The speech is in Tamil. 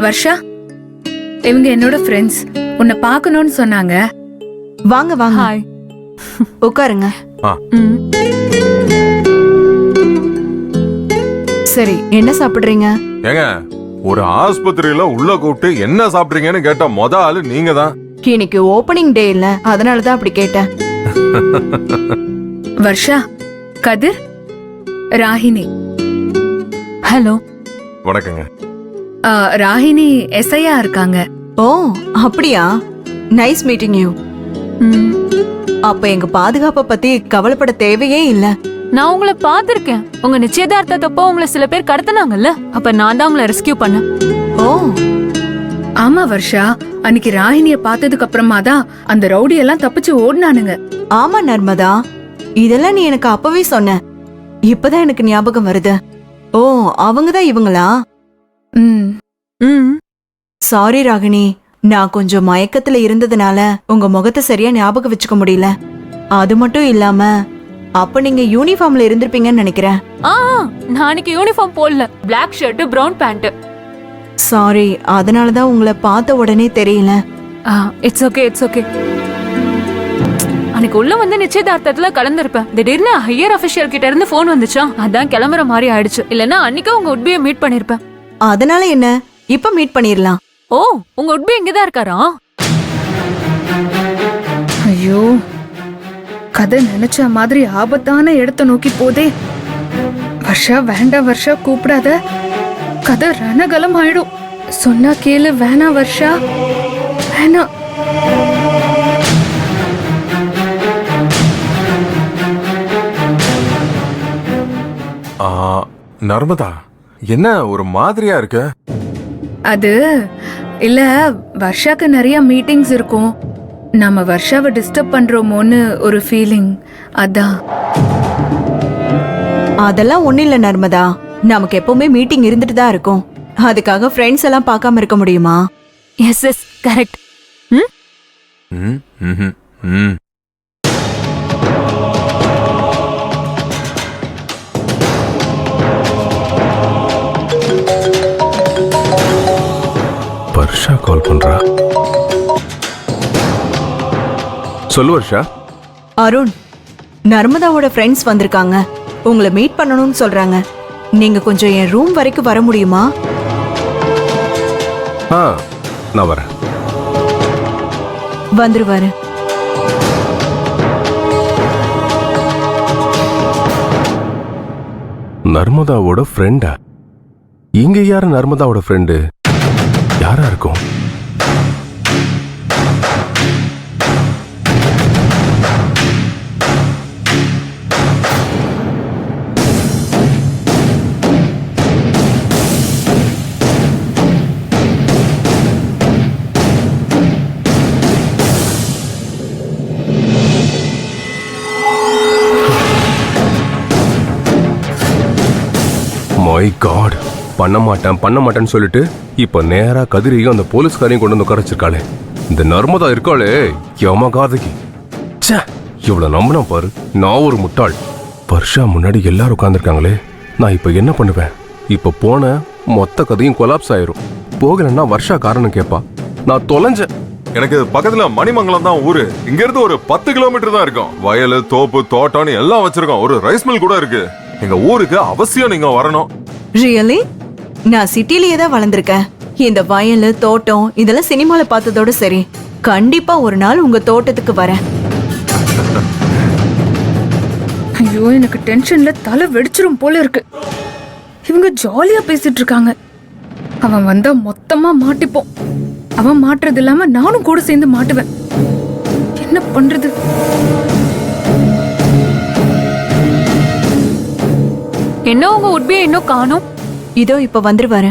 வர்ஷா, இவங்க என்னோட ஃப்ரெண்ட்ஸ். உன்னை பார்க்கணும்னு சொன்னாங்க. வாங்க வாங்க. ஹாய். உட்காருங்க. சரி, என்ன சாப்பிடுறீங்க? ஏங்க, ஒரு ஆஸ்பத்திரியில உள்ள கூப்பிட்டு என்ன சாப்பிடுறீங்கன்னு கேட்ட மொத ஆளு நீங்க தான். இன்னைக்கு ஓபனிங் டே இல்ல, அதனாலதான் அப்படி கேட்டேன். வர்ஷா, கதிர், ராகினி. ஹலோ. வணக்கங்க. ராகினி எஸ்ஐயா இருக்காங்க. ஓ அப்படியா? Nice meeting you. அப்ப எங்க பாதுகாப்பை பத்தி கவலைப்பட தேவையே இல்ல. நான் உங்களை பாத்திருக்கேன். உங்க நிச்சயதார்த்தத்தப்போ உங்களை சில பேர் கடத்தினாங்கல்ல, அப்ப நான் தான் உங்களை ரெஸ்கியூ பண்ணேன். ஓ ஆமா வர்ஷா, அன்னைக்கு ராகினிய பார்த்ததுக்கு அப்புறமா தான் அந்த ரவுடி எல்லாம் தப்பிச்சு ஓடினானுங்க. ஆமா நர்மதா, இதெல்லாம் நீ எனக்கு அப்பவே சொன்ன. இப்பதான் எனக்கு ஞாபகம் வருது. ஓ அவங்கதான் இவங்களா? சாரி ராகினி, நான் கொஞ்சம் மயக்கத்துல இருந்ததுனால உங்க முகத்தை சரியா ஞாபகம் வச்சுக்க முடியல. அது மட்டும் இல்லாம அப்ப நீங்க யூனிஃபார்ம்ல இருந்திருப்பீங்கன்னு நினைக்கிறேன். நான் அன்னைக்கு யூனிஃபார்ம் போடல, black shirt brown pant. Sorry, அதனாலதான் உங்களை பார்த்த உடனே தெரியல. It's okay, it's okay. அன்னைக்கு உள்ள வந்து நிச்சயதார்த்தத்துல கலந்துருப்பேன். திடீர்னு ஹையர் அபிஷியல் கிட்ட இருந்து போன் வந்துச்சா, அதான் கிளம்புற மாதிரி ஆயிடுச்சு. இல்லன்னா அன்னைக்கு உங்க உட்பியை மீட் பண்ணிருப்பேன். அதனால என்ன, இப்ப மீட் பண்ணிரலாம். ஓ, உங்க உட்பி இங்கதான் இருக்காரா? ஐயோ, கதை நினைச்ச மாதிரி ஆபத்தான இடத்தை நோக்கி போதே. வர்ஷா வேண்டாம், வர்ஷா கூப்பிடாத. கதை ரணகலம் ஆயிடும். சொன்னா கேளு. வேணா வர்ஷா, வேணா. நர்மதா, என்ன ஒரு மாதிரியா இருக்கு? அது இல்ல, வர்ஷாக்கு நிறைய மீட்டிங்ஸ் இருக்கும். நாம வர்ஷாவை டிஸ்டர்ப் பண்றோமோன்னு ஒரு ஃபீலிங், அதான். அதெல்லாம் ஒண்ணு இல்ல நர்மதா, நமக்கு எப்பவுமே மீட்டிங் இருந்துட்டு தான் இருக்கும். அதுக்காக ஃப்ரெண்ட்ஸ் எல்லாம் பார்க்காம இருக்க முடியுமா? Yes yes, correct. Varsha call பண்றா. சொல்லு வர்ஷா. அருண், நர்மதாவோட ஃப்ரெண்ட்ஸ் வந்திருக்காங்க. உங்களை மீட் பண்ணணும்னு சொல்றாங்க. நீங்க கொஞ்சம் என் ரூம் வரைக்கும் வர முடியுமா? நான் வரேன். வந்துருவாரு. நர்மதாவோட ஃப்ரெண்டா? இங்க யாரு நர்மதாவோட ஃப்ரெண்டு? யாரா இருக்கும்? மை காட், பண்ண மாட்டேன்னு சொல்லிட்டு இப்ப நேரா கதிரையும் அந்த போலீஸ்காரையும் கொண்டு வந்து உட்காரச்சிருக்காளே. இந்த நர்மதா இருக்காளே, யமகாதகி. ச்சே, இவ்வளவு நம்பினா பாரு. நான் ஒரு முட்டாள். வர்ஷா முன்னாடி எல்லாரும் உட்கார்ந்துருக்காங்களே, நான் இப்ப என்ன பண்ணுவேன்? இப்ப போன மொத்த கதையும் கொலாப்ஸ் ஆயிரும். போகலன்னா வர்ஷா காரணம் கேப்பா. நான் தொலைஞ்சேன். எனக்கு பக்கத்துல மணிமங்கலம் தான் ஊரு. இங்க இருந்து ஒரு 10 கிலோமீட்டர் தான் இருக்கும். வயல், தோப்பு, தோட்டம்னு எல்லாம் வச்சிருக்கோம். ஒரு ரைஸ் மில் கூட இருக்கு. எங்க ஊருக்கு அவசியம் நீங்க வரணும். ரியலி? நான் சிட்டிலேயே தான் வளர்ந்துருக்கேன். இந்த வயல், தோட்டம் இதெல்லாம் சினிமால பார்த்ததோட சரி. கண்டிப்பா ஒரு நாள் உங்க தோட்டத்துக்கு வரேன். ஐயோ, எனக்கு டென்ஷன்ல தலை வெடிச்சிரும் போல இருக்கு. இவங்க ஜாலியா பேசிட்டு இருக்காங்க. அவன் வந்தா மொத்தமா மாட்டிப்போம். அவன் மாட்டுறது இல்லாம நானும் கூட சேர்ந்து மாட்டுவேன். என்ன பண்றது? என்ன உங்க உட்பியை இன்னும் காணோம்? இதோ இப்ப வந்துருவாரு.